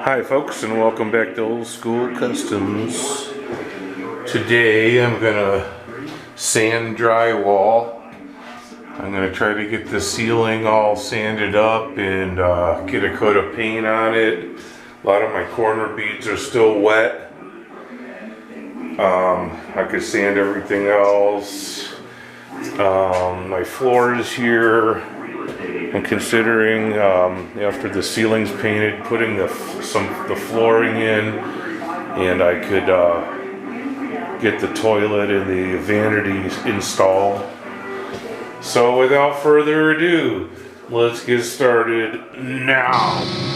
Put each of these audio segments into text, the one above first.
Hi folks, and welcome back to Old School Customs. Today I'm gonna sand drywall. I'm gonna try to get the ceiling all sanded up and get a coat of paint on it. A lot of my corner beads are still wet. I could sand everything else. My floor is here. I'm considering, after the ceiling's painted, putting the flooring in, and I could get the toilet and the vanity installed. So without further ado, let's get started now.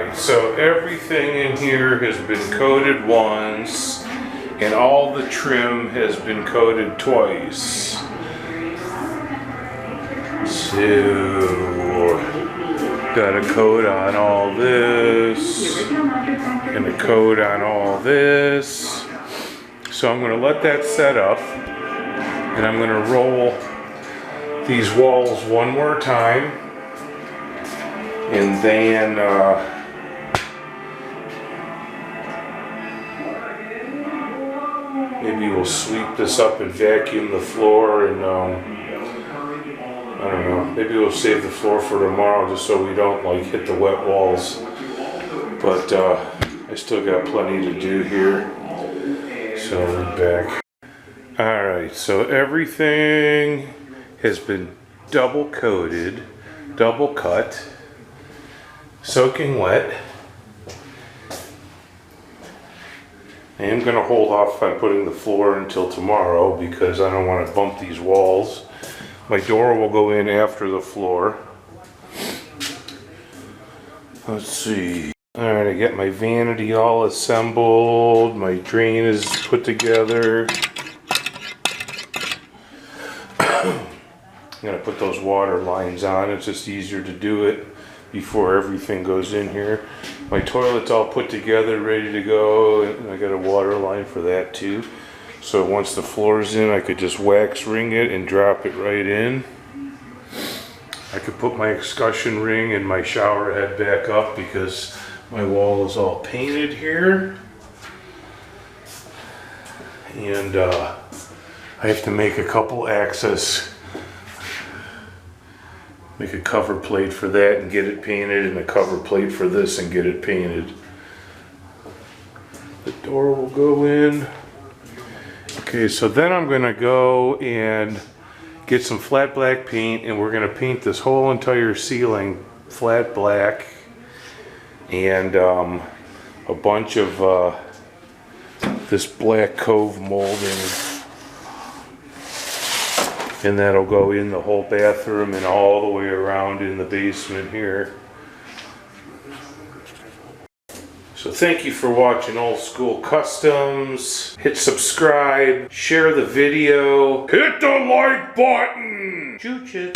Alright, so everything in here has been coated once, and all the trim has been coated twice. So, got a coat on all this, and a coat on all this. So I'm going to let that set up, and I'm going to roll these walls one more time, and then maybe we'll sweep this up and vacuum the floor, and I don't know, maybe we'll save the floor for tomorrow just so we don't like hit the wet walls. But I still got plenty to do here, so we're back. Alright, so everything has been double coated, double cut, soaking wet. I am going to hold off on putting the floor until tomorrow because I don't want to bump these walls. My door will go in after the floor. Let's see. Alright, I got my vanity all assembled. My drain is put together. I'm going to put those water lines on. It's just easier to do it before everything goes in here. My toilet's all put together, ready to go. And I got a water line for that too. So once the floor's in, I could just wax ring it and drop it right in. I could put my excussion ring and my shower head back up because my wall is all painted here. And I have to make a couple access, make a cover plate for that and get it painted, and a cover plate for this and get it painted. The door will go in. Okay, so then I'm gonna go and get some flat black paint, and we're gonna paint this whole entire ceiling flat black, and a bunch of this black cove molding, and that'll go in the whole bathroom and all the way around in the basement here. So thank you for watching Old School Customs. Hit subscribe, share the video, hit the like button. Choo-choo.